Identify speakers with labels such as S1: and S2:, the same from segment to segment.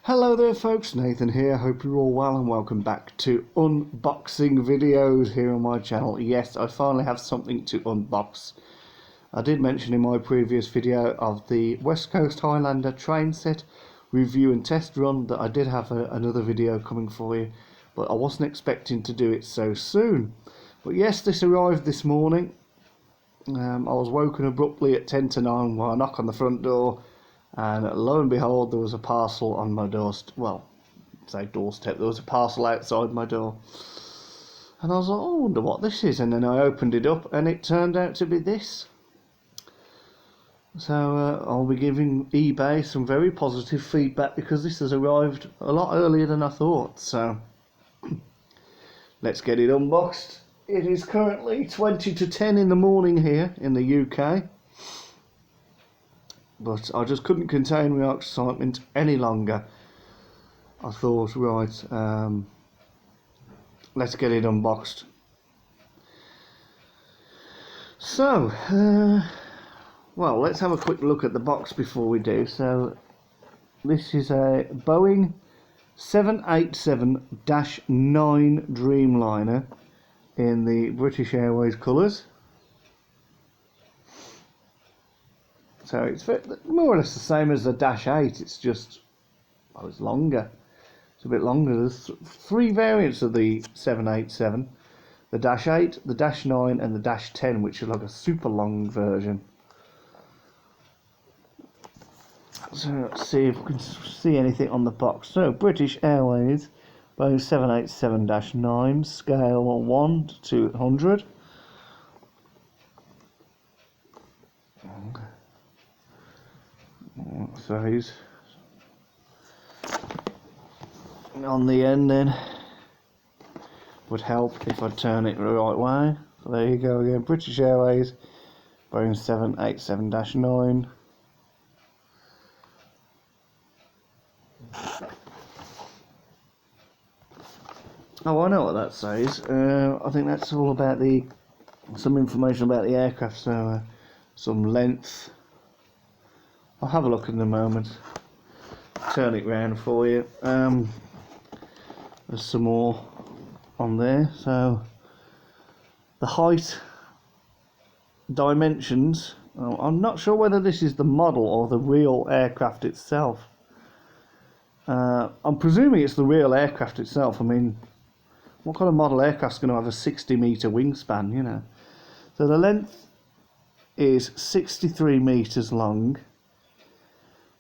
S1: Hello there folks, Nathan here, hope you're all well and welcome back to unboxing videos here on my channel. Yes, I finally have something to unbox. I did mention in my previous video of the West Coast Highlander train set review and test run that I did have another video coming for you, but I wasn't expecting to do it so soon. But yes, this arrived this morning. I was woken abruptly at 10 to 9 while I knock on the front door. And lo and behold, there was a parcel on my doorstep. Well, say doorstep. There was a parcel outside my door, and I was like, "Oh, I wonder what this is." And then I opened it up, and it turned out to be this. So I'll be giving eBay some very positive feedback because this has arrived a lot earlier than I thought. So let's get it unboxed. It is currently 20 to 10 in the morning here in the UK. But I just couldn't contain my excitement any longer. I thought, right, let's get it unboxed. So, well, let's have a quick look at the box before we do. So, this is a Boeing 787-9 Dreamliner in the British Airways colours. So it's more or less the same as the Dash 8, it's just, well, it's longer. It's a bit longer. There's three variants of the 787. The Dash 8, the Dash 9 and the Dash 10, which is like a super long version. So let's see if we can see anything on the box. So British Airways, Boeing 787-9, scale 1 to 200. Size on the end then would help if I turn it the right way. So there you go again, British Airways, Boeing 787-9. Oh, I know what that says. I think that's all about some information about the aircraft. So some length. I'll have a look in a moment. Turn it round for you. There's some more on there. So the height, dimensions. I'm not sure whether this is the model or the real aircraft itself. I'm presuming it's the real aircraft itself. I mean, what kind of model aircraft's going to have a 60-metre wingspan, you know? So the length is 63 metres long.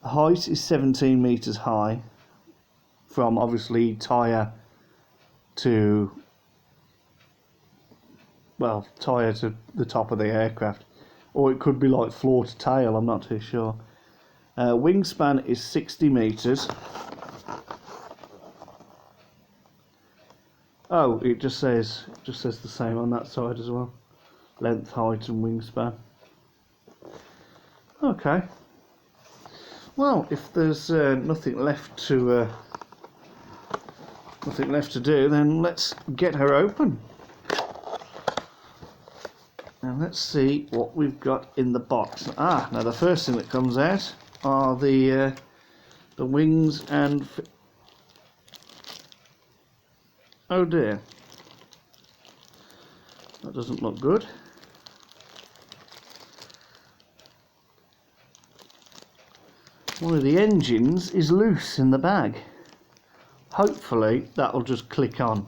S1: The height is 17 metres high, from obviously tyre to the top of the aircraft, or it could be like floor to tail, I'm not too sure. Wingspan is 60 metres. Oh, it just says the same on that side as well. Length, height and wingspan. Okay. Well, if there's nothing left to do, then let's get her open. And let's see what we've got in the box. Now the first thing that comes out are the wings and. Oh dear, that doesn't look good. One of the engines is loose in the bag. Hopefully that'll just click on.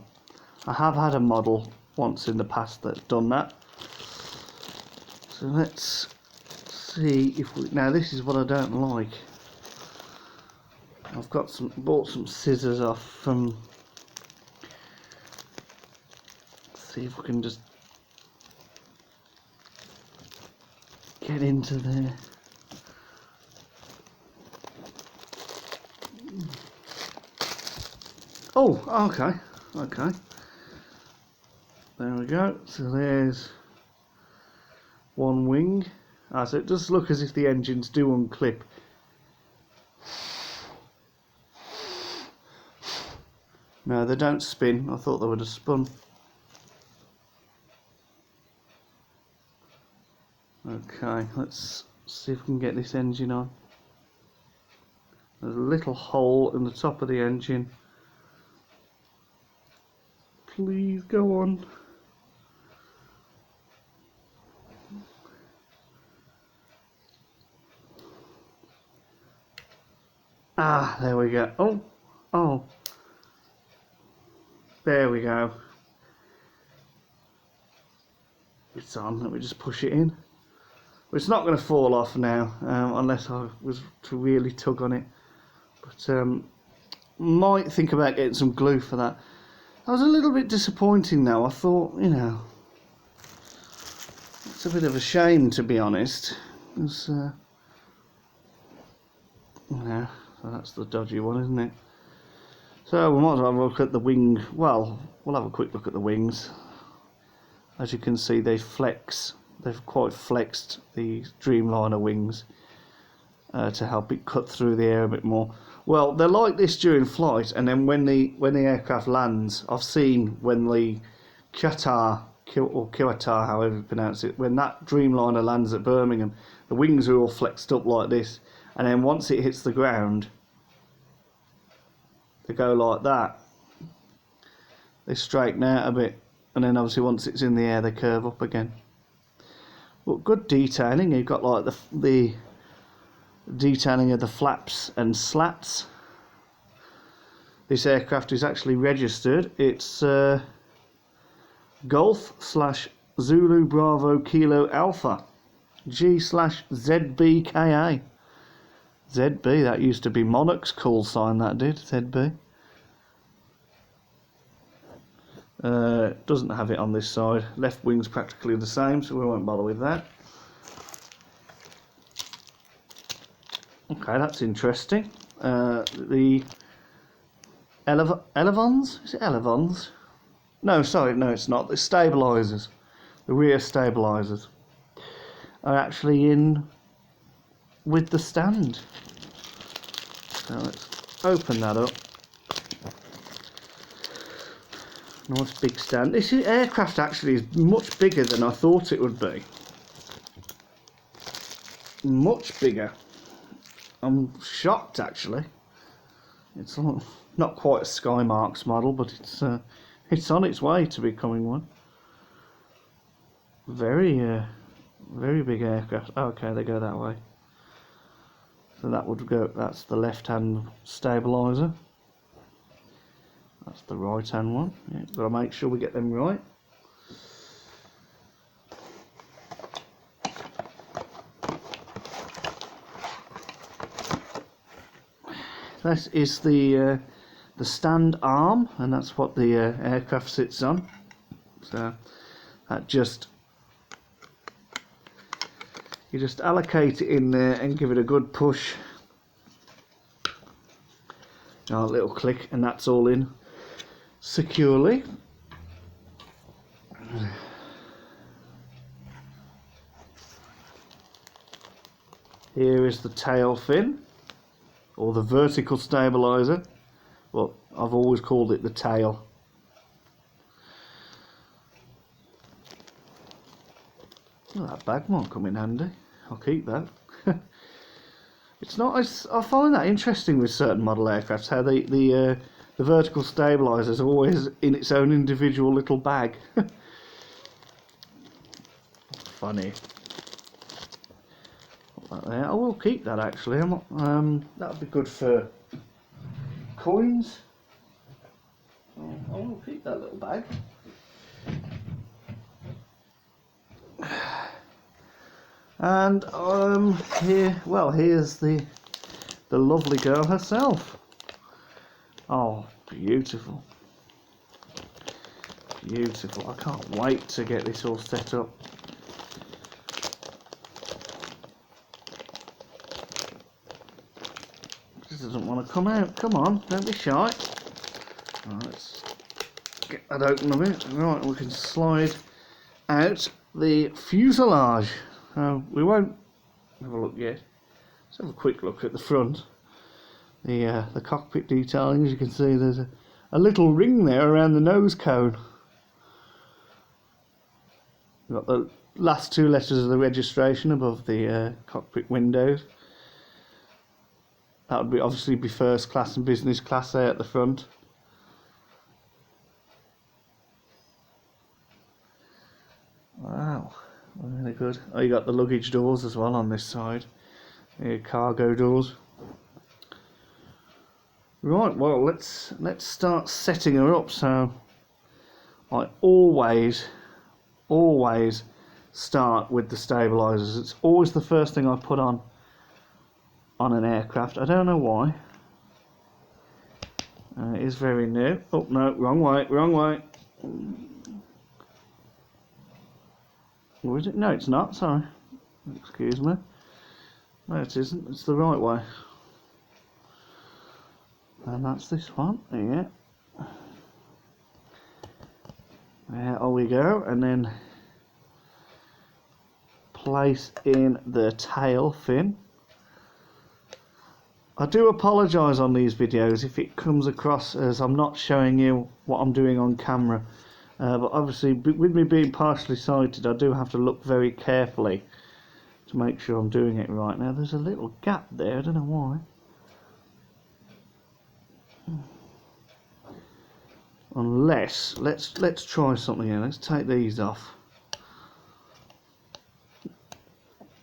S1: I have had a model once in the past that's done that. So let's see if we... Now this is what I don't like. I've bought some scissors off from... Let's see if we can just get into there. Oh, okay. There we go. So there's one wing. So it does look as if the engines do unclip. No, they don't spin. I thought they would have spun. Okay, let's see if we can get this engine on. There's a little hole in the top of the engine. Please go on. Ah, there we go. Oh. There we go. It's on. Let me just push it in. Well, it's not going to fall off now, unless I was to really tug on it. But might think about getting some glue for that. I was a little bit disappointing though. I thought, you know, it's a bit of a shame, to be honest. It's, yeah, so that's the dodgy one, isn't it? So we might as well have a look at the wing. Well, we'll have a quick look at the wings. As you can see, they flex. They've quite flexed the Dreamliner wings to help it cut through the air a bit more. Well, they're like this during flight, and then when the aircraft lands, I've seen when the Qatar, however you pronounce it, when that Dreamliner lands at Birmingham, the wings are all flexed up like this, and then once it hits the ground, they go like that. They straighten out a bit, and then obviously once it's in the air, they curve up again. But good detailing. You've got like the detailing of the flaps and slats. This aircraft is actually registered. It's Golf/Zulu Bravo Kilo Alpha G/ZBKA. ZB, that used to be Monarch's call sign, that did, ZB. Doesn't have it on this side. Left wing's practically the same, so we won't bother with that. Okay, that's interesting. The elevons? Is it elevons? No, sorry, no, it's not. The stabilisers, the rear stabilisers, are actually in with the stand. So let's open that up. Nice big stand. This aircraft actually is much bigger than I thought it would be. Much bigger. I'm shocked actually. It's not quite a Skymarks model, but it's on its way to becoming one. Very big aircraft. Okay, they go that way. So that would go. That's the left-hand stabilizer. That's the right-hand one. Yeah, got to make sure we get them right. This is the stand arm, and that's what the aircraft sits on. So that you just allocate it in there and give it a good push. A little click, and that's all in securely. Here is the tail fin, or the vertical stabilizer. Well, I've always called it the tail. Oh, that bag might come in handy. I'll keep that. It's not. I find that interesting with certain model aircrafts, how the vertical stabilizer is always in its own individual little bag. Funny. Put that there. I will keep that actually. That'll be good for coins. I will keep that little bag. And here's the lovely girl herself. Oh, beautiful. Beautiful. I can't wait to get this all set up. This doesn't want to come out. Come on, don't be shy. Right, let's get that open a bit. Right, we can slide out the fuselage. We won't have a look yet. Let's have a quick look at the front. The cockpit detailing, as you can see, there's a little ring there around the nose cone. We've got the last two letters of the registration above the cockpit windows. That would be obviously be first class and business class there at the front. Wow, really good. Oh, you got the luggage doors as well on this side. The cargo doors. Right, well let's start setting her up. So I always start with the stabilizers. It's always the first thing I put on an aircraft. I don't know why. It is very new. Oh no, wrong way, wrong way. Or is it? No, it's not, sorry. Excuse me. No, it isn't. It's the right way. And that's this one. Yeah. There we go. And then place in the tail fin. I do apologise on these videos if it comes across as I'm not showing you what I'm doing on camera. But obviously, with me being partially sighted, I do have to look very carefully to make sure I'm doing it right. Now, there's a little gap there. I don't know why. Unless, let's try something here. Let's take these off.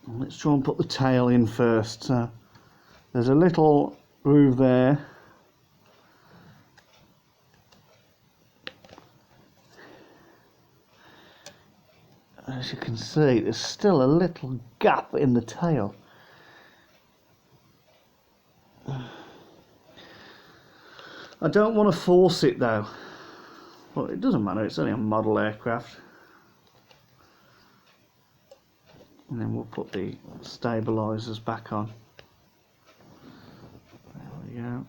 S1: Let's try and put the tail in first. So there's a little groove there. As you can see, there's still a little gap in the tail. I don't want to force it though. Well, it doesn't matter, it's only a model aircraft. And then we'll put the stabilizers back on. There we go.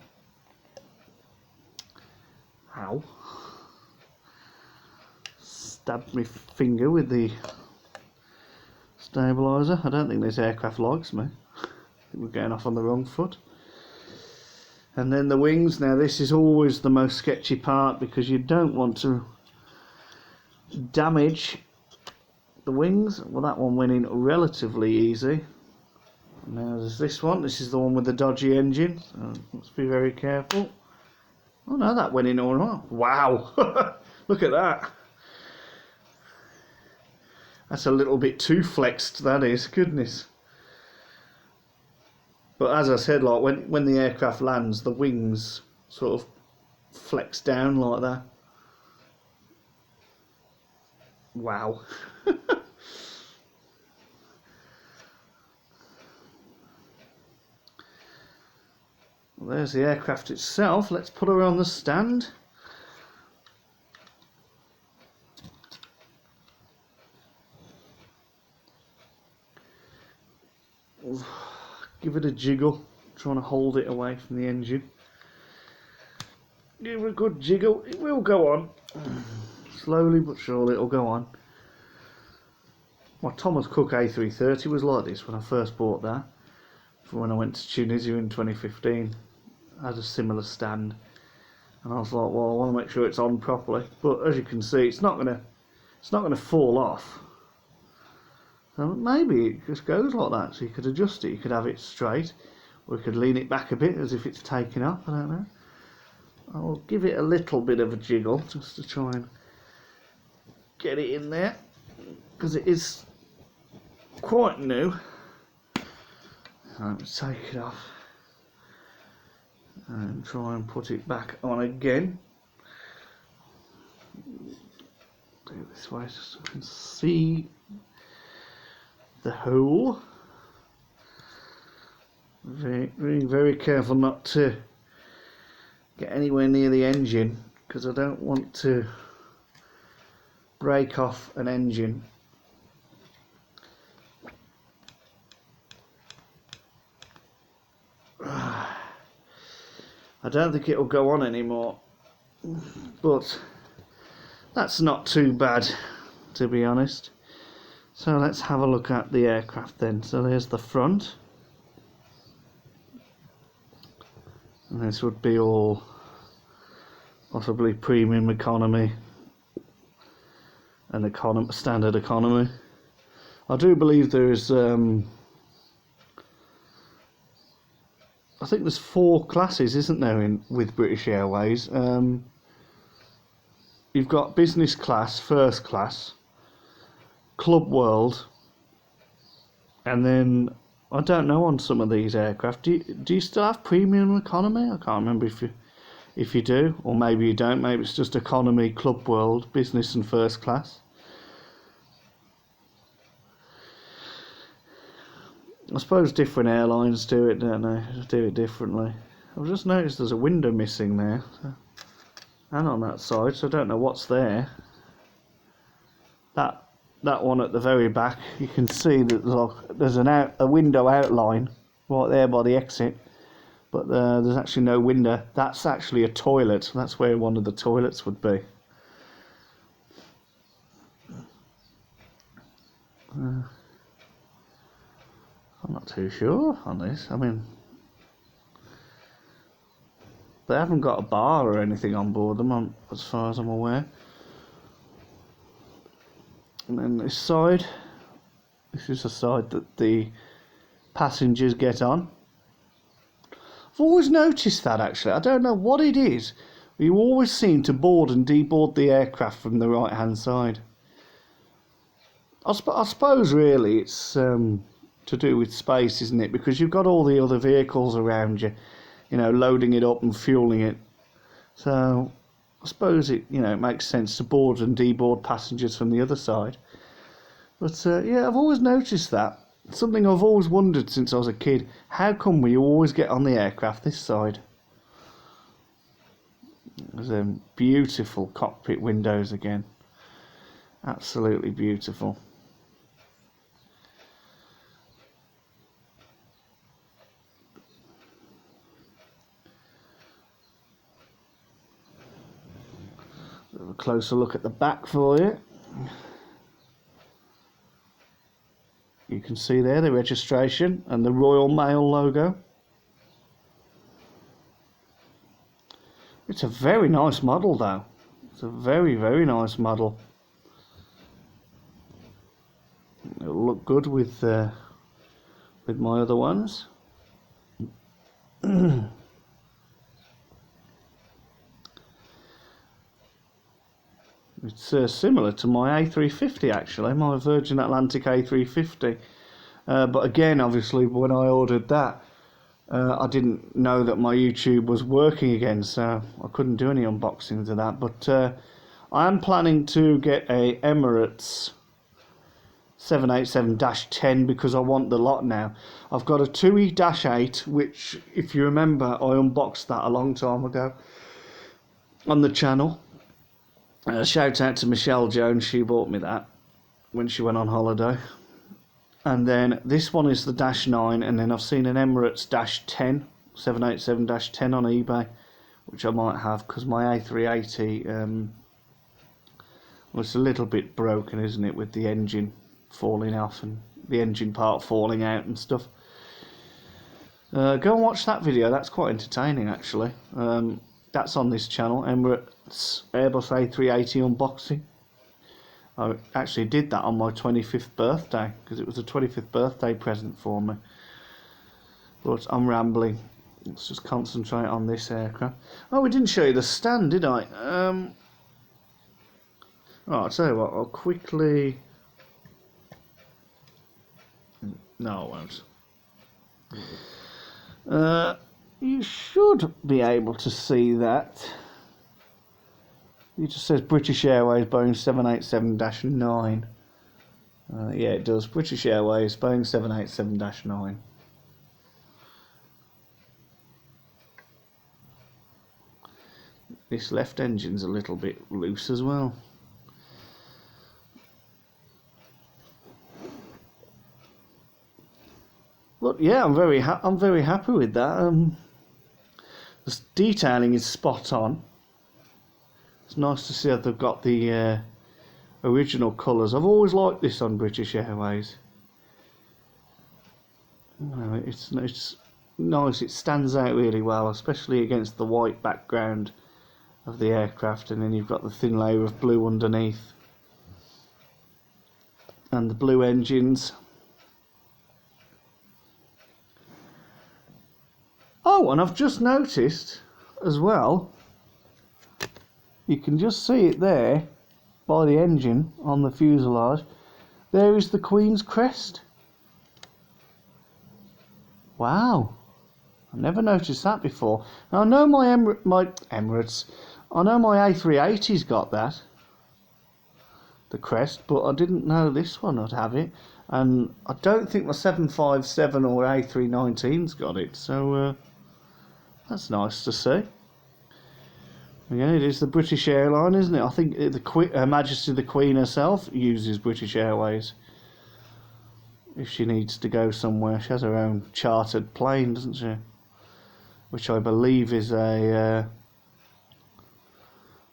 S1: Ow. Stabbed my finger with the stabilizer. I don't think this aircraft likes me. I think we're getting off on the wrong foot. And then the wings. Now this is always the most sketchy part because you don't want to damage the wings. Well, that one went in relatively easy. Now there's this one. This is the one with the dodgy engine, so let's be very careful. Oh no, that went in all right. Wow. Look at that. That's a little bit too flexed, that is. Goodness. But as I said, like when the aircraft lands, the wings sort of flex down like that. Wow. Well, there's the aircraft itself. Let's put her on the stand. Give it a jiggle, trying to hold it away from the engine. Give it a good jiggle, it will go on. Slowly but surely it'll go on. My Thomas Cook A330 was like this when I first bought that. For when I went to Tunisia in 2015. I had a similar stand. And I was like, well, I want to make sure it's on properly. But as you can see, it's not gonna fall off. So maybe it just goes like that, so you could adjust it, you could have it straight, or you could lean it back a bit as if it's taking up, I don't know. I'll give it a little bit of a jiggle, just to try and get it in there, because it is quite new. Let's take it off, and try and put it back on again. Do it this way, just so you can see the hole. Very careful not to get anywhere near the engine because I don't want to break off an engine. I don't think it'll go on anymore, but that's not too bad, to be honest. So let's have a look at the aircraft then. So there's the front, and this would be all possibly premium economy and standard economy. I do believe there is I think there's 4 classes, isn't there, with British Airways? You've got business class, first class, Club World, and then I don't know on some of these aircraft. Do you still have premium economy? I can't remember if you do, or maybe you don't. Maybe it's just economy, Club World, business, and first class. I suppose different airlines do it, don't they? Do it differently. I've just noticed there's a window missing there, and on that side, so I don't know what's there. That one at the very back, you can see that there's a window outline right there by the exit, but there's actually no window. That's actually a toilet. That's where one of the toilets would be. I'm not too sure on this. I mean, they haven't got a bar or anything on board them, as far as I'm aware. And then this side, this is the side that the passengers get on. I've always noticed that, actually. I don't know what it is, but you always seem to board and deboard the aircraft from the right hand side. I suppose really it's to do with space, isn't it? Because you've got all the other vehicles around you, you know, loading it up and fueling it. So I suppose it makes sense to board and deboard passengers from the other side. But yeah, I've always noticed that. Something I've always wondered since I was a kid. How come we always get on the aircraft this side? There's beautiful cockpit windows again. Absolutely beautiful. A closer look at the back for you. You can see there the registration and the Royal Mail logo. It's a very nice model though. It's a very, very nice model. It'll look good with my other ones. It's similar to my A350 actually, my Virgin Atlantic A350. But again, obviously, when I ordered that, I didn't know that my YouTube was working again, so I couldn't do any unboxings of that. But I am planning to get a Emirates 787-10 because I want the lot now. I've got a 2E-8, which, if you remember, I unboxed that a long time ago on the channel. Shout out to Michelle Jones, she bought me that when she went on holiday. And then this one is the -9, and then I've seen an Emirates -10, 787-10 on eBay, which I might have because my A380 well, it's a little bit broken, isn't it, with the engine falling off and the engine part falling out and stuff. Go and watch that video, that's quite entertaining actually. That's on this channel, Emirates Airbus A380 unboxing. I actually did that on my 25th birthday because it was a 25th birthday present for me. But I'm rambling. Let's just concentrate on this aircraft. Oh, we didn't show you the stand, did I? Oh, I'll tell you what, I'll quickly... No, I won't. You should be able to see that. It just says British Airways Boeing 787-9. Yeah, it does. British Airways Boeing 787-9. This left engine's a little bit loose as well. Look, yeah, I'm very happy with that. The detailing is spot on. It's nice to see that they've got the original colours. I've always liked this on British Airways. It's nice. It stands out really well, especially against the white background of the aircraft, and then you've got the thin layer of blue underneath, and the blue engines. Oh, and I've just noticed as well, you can just see it there by the engine on the fuselage. There is the Queen's crest. Wow, I never noticed that before. Now I know my Emirates, I know my A380's got that, the crest, but I didn't know this one would have it, and I don't think my 757 or A319's got it, so that's nice to see. Yeah, it is the British airline, isn't it? I think Her Majesty the Queen herself uses British Airways if she needs to go somewhere. She has her own chartered plane, doesn't she? Which I believe is a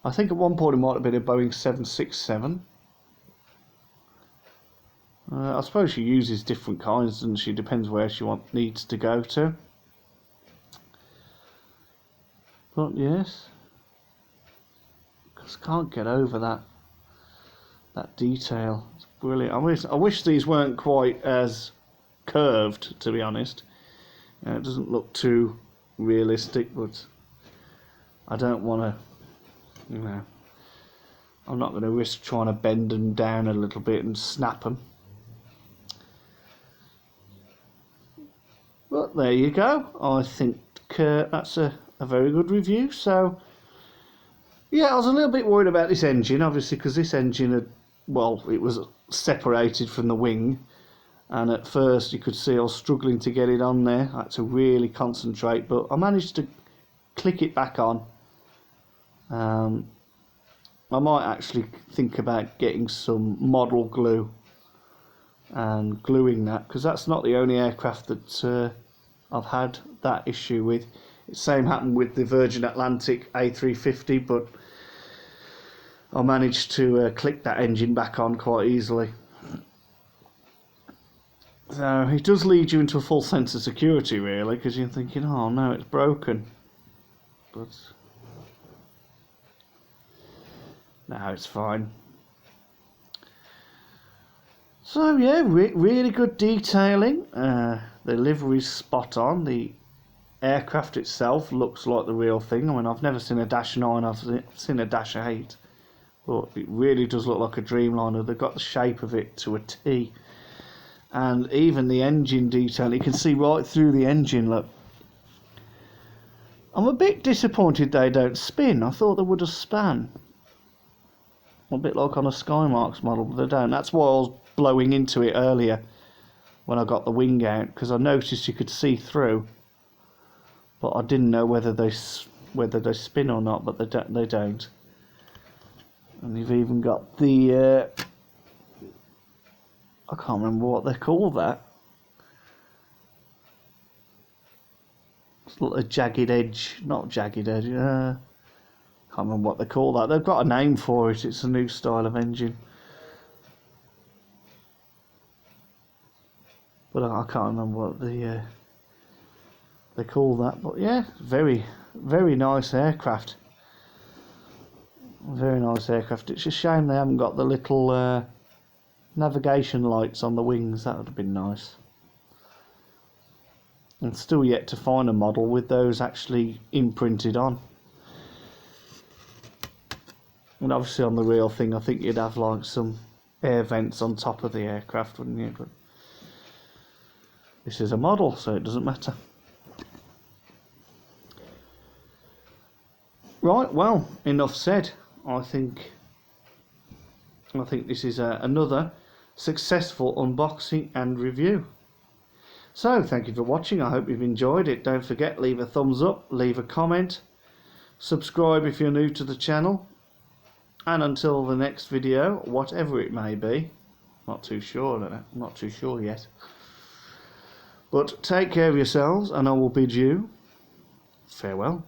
S1: I think at one point it might have been a Boeing 767. I suppose she uses different kinds, and she depends where she needs to go to. But yes, just can't get over that detail. It's brilliant. I wish these weren't quite as curved, to be honest. It doesn't look too realistic, but I don't want to, I'm not going to risk trying to bend them down a little bit and snap them. But there you go. I think that's a very good review. So yeah, I was a little bit worried about this engine, obviously, because this engine it was separated from the wing, and at first you could see I was struggling to get it on there. I had to really concentrate, but I managed to click it back on. I might actually think about getting some model glue and gluing that, because that's not the only aircraft that I've had that issue with. The same happened with the Virgin Atlantic A350, but I managed to click that engine back on quite easily. So it does lead you into a false sense of security, really, because you're thinking, oh no, it's broken. But no, it's fine. So yeah, really good detailing. The livery's spot on. The aircraft itself looks like the real thing. I mean, I've never seen a Dash 9, I've seen a Dash 8. But it really does look like a Dreamliner. They've got the shape of it to a T. And even the engine detail, you can see right through the engine, look. I'm a bit disappointed they don't spin. I thought they would have span. A bit like on a Skymarks model, but they don't. That's why I was blowing into it earlier when I got the wing out, because I noticed you could see through, but I didn't know whether they spin or not. But they don't. And you've even got the I can't remember what they call that. It's like a jagged edge, not jagged edge. Can't remember what they call that. They've got a name for it. It's a new style of engine, but I can't remember what they call that. But yeah, very nice aircraft. Very nice aircraft. It's a shame they haven't got the little navigation lights on the wings. That would have been nice. And still yet to find a model with those actually imprinted on. And obviously on the real thing, I think you'd have like some air vents on top of the aircraft, wouldn't you? But this is a model, so it doesn't matter. Right, well, enough said. I think this is another successful unboxing and review. So thank you for watching. I hope you've enjoyed it. Don't forget, leave a thumbs up, leave a comment, subscribe if you're new to the channel, and until the next video, whatever it may be, not too sure yet, but take care of yourselves, and I will bid you farewell.